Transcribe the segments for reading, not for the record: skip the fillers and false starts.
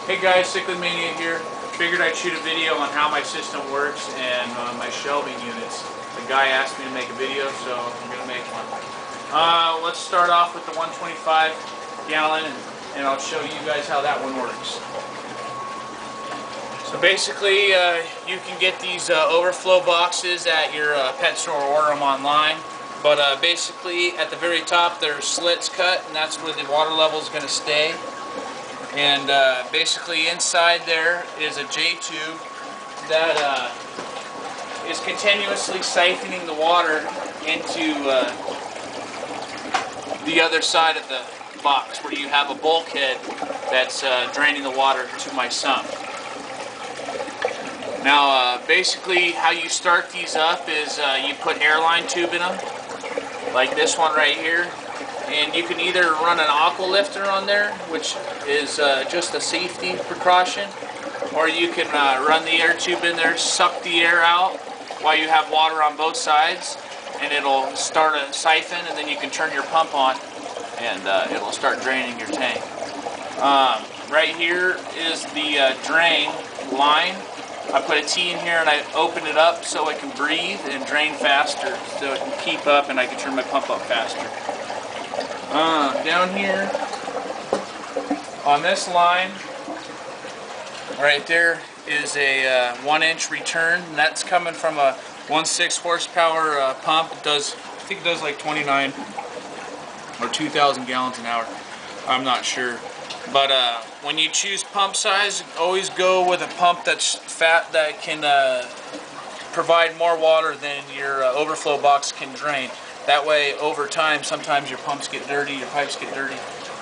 Hey guys, Cichlid Mania here. Figured I'd shoot a video on how my system works and my shelving units. The guy asked me to make a video, so I'm going to make one. Let's start off with the 125 gallon and I'll show you guys how that one works. So basically, you can get these overflow boxes at your pet store or order them online. But basically, at the very top, there's slits cut, and that's where the water level is going to stay. And basically inside there is a J-tube that is continuously siphoning the water into the other side of the box where you have a bulkhead that's draining the water to my sump. Now basically how you start these up is you put airline tube in them, like this one right here. And you can either run an aqua lifter on there, which is just a safety precaution, or you can run the air tube in there, suck the air out while you have water on both sides, and it'll start a siphon, and then you can turn your pump on, and it'll start draining your tank. Right here is the drain line. I put a T in here and I open it up so it can breathe and drain faster, so it can keep up and I can turn my pump up faster. Down here on this line right there is a 1-inch return, and that's coming from a 1.6 horsepower pump. It does, I think it does like 29 or 2,000 gallons an hour. I'm not sure. But when you choose pump size, always go with a pump that's fat, that can provide more water than your overflow box can drain. That way, over time, sometimes your pumps get dirty, your pipes get dirty,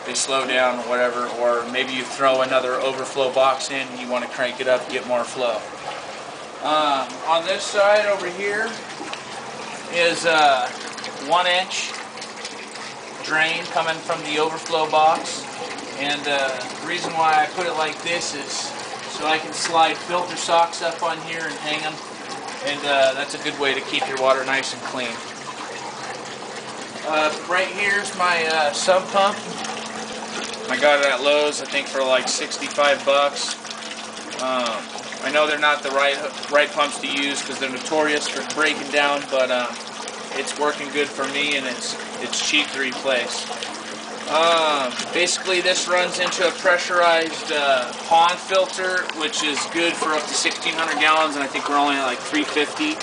they slow down or whatever, or maybe you throw another overflow box in and you want to crank it up to get more flow. On this side over here is a 1-inch drain coming from the overflow box. And the reason why I put it like this is so I can slide filter socks up on here and hang them. And that's a good way to keep your water nice and clean. Right here's my sub pump. I got it at Lowe's, I think, for like 65 bucks. I know they're not the right pumps to use because they're notorious for breaking down, but it's working good for me and it's cheap to replace. Basically, this runs into a pressurized pond filter, which is good for up to 1,600 gallons, and I think we're only at like 350.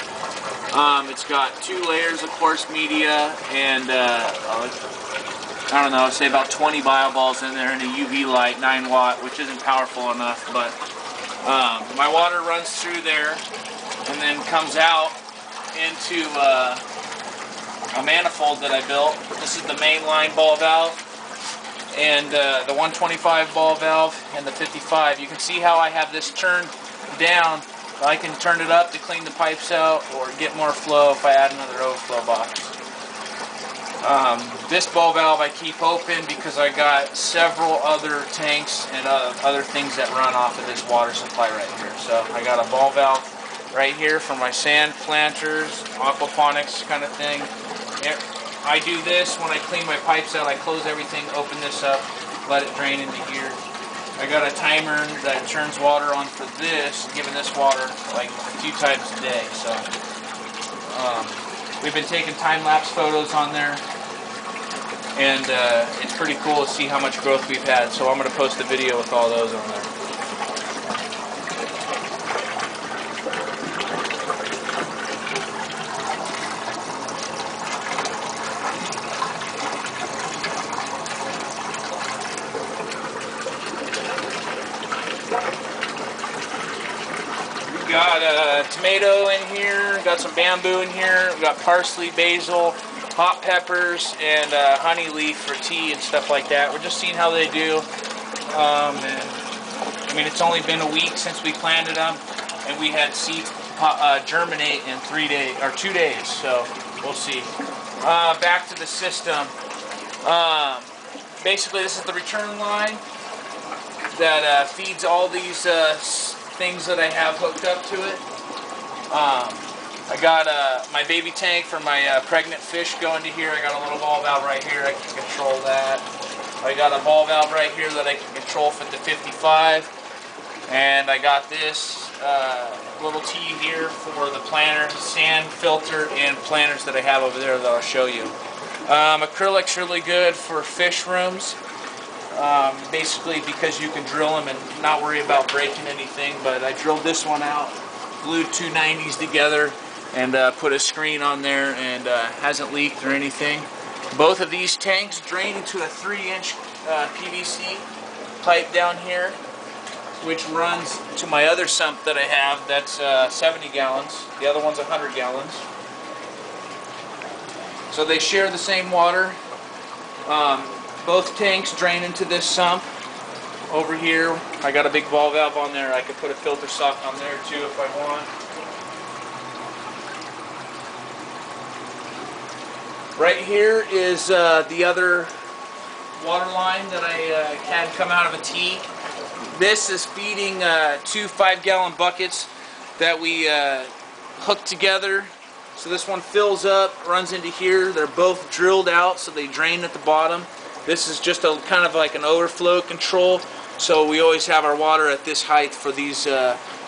It's got 2 layers of coarse media and I don't know, say about 20 bioballs in there and a UV light, 9 watt, which isn't powerful enough, but my water runs through there and then comes out into a manifold that I built. This is the mainline ball valve and the 125 ball valve and the 55. You can see how I have this turned down. I can turn it up to clean the pipes out or get more flow if I add another overflow box. This ball valve I keep open because I got several other tanks and other things that run off of this water supply right here. So I got a ball valve right here for my sand planters, aquaponics kind of thing. I do this when I clean my pipes out. I close everything, open this up, let it drain into here. I got a timer that turns water on for this, giving this water like a few times a day. So we've been taking time-lapse photos on there, and it's pretty cool to see how much growth we've had. So I'm going to post a video with all those on there. Got a tomato in here, got some bamboo in here, we got parsley, basil, hot peppers, and honey leaf for tea and stuff like that. We're just seeing how they do. And I mean, it's only been a week since we planted them, and we had seeds germinate in 3 days or 2 days. So we'll see. Back to the system. Basically, this is the return line that feeds all these things that I have hooked up to it. I got my baby tank for my pregnant fish going to here. I got a little ball valve right here. I can control that. I got a ball valve right here that I can control for the 55. And I got this little tee here for the planter, sand filter, and planters that I have over there that I'll show you. Acrylic's really good for fish rooms, basically because you can drill them and not worry about breaking anything. But I drilled this one out, glued two 90s together, and put a screen on there, and hasn't leaked or anything. Both of these tanks drain into a 3-inch PVC pipe down here, which runs to my other sump that I have that's 70 gallons. The other one's 100 gallons. So they share the same water. Both tanks drain into this sump over here. I got a big ball valve on there. I could put a filter sock on there too if I want. Right here is the other water line that I had come out of a tee. This is feeding 2 5-gallon buckets that we hooked together. So this one fills up, runs into here. They're both drilled out, so they drain at the bottom. This is just a kind of like an overflow control. So we always have our water at this height for these.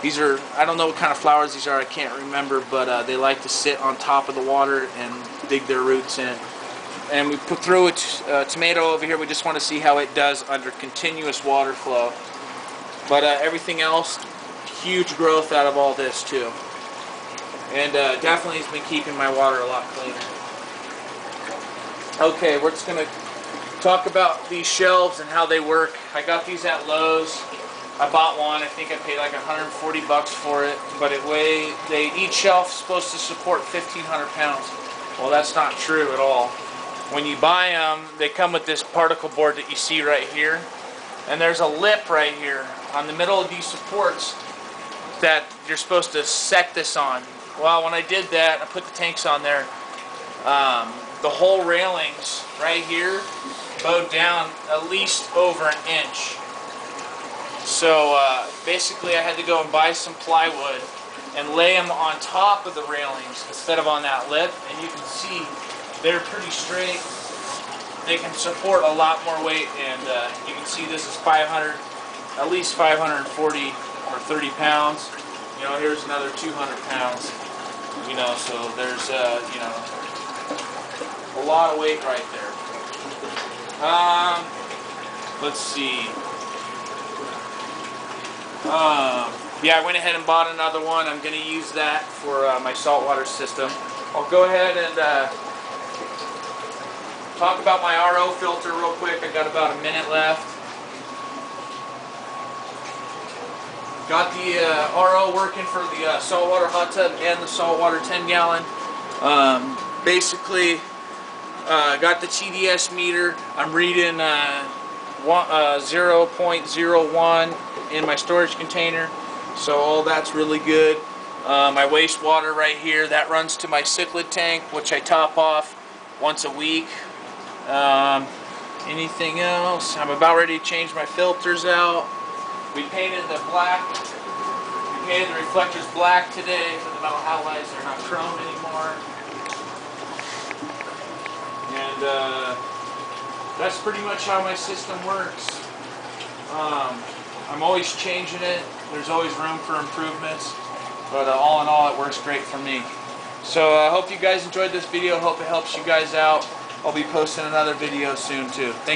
These are, I don't know what kind of flowers these are, I can't remember, but they like to sit on top of the water and dig their roots in. And we threw a tomato over here. We just want to see how it does under continuous water flow. But everything else, huge growth out of all this too. And definitely has been keeping my water a lot cleaner. Okay, we're just going to talk about these shelves and how they work. I got these at Lowe's. I bought one. I think I paid like 140 bucks for it. But each shelf is supposed to support 1,500 pounds. Well, that's not true at all. When you buy them, they come with this particle board that you see right here. And there's a lip right here on the middle of these supports that you're supposed to set this on. Well, when I did that, I put the tanks on there. The whole railings right here bowed down at least over an inch. So basically I had to go and buy some plywood and lay them on top of the railings instead of on that lip. And you can see they're pretty straight. They can support a lot more weight, and you can see this is 500, at least 540 or 30 pounds. You know, here's another 200 pounds. You know, so there's you know, a lot of weight right there. Let's see. Yeah, I went ahead and bought another one. I'm going to use that for my saltwater system. I'll go ahead and talk about my RO filter real quick. I got about a minute left. Got the RO working for the saltwater hot tub and the saltwater 10-gallon. Basically, got the TDS meter. I'm reading 0.01 in my storage container, so all that's really good. My wastewater right here, that runs to my cichlid tank, which I top off once a week. Anything else? I'm about ready to change my filters out. We painted the reflectors black today for the metal halides. They're not chrome anymore. And that's pretty much how my system works. I'm always changing it. There's always room for improvements. But all in all, it works great for me. So I hope you guys enjoyed this video. Hope it helps you guys out. I'll be posting another video soon too. Thank you.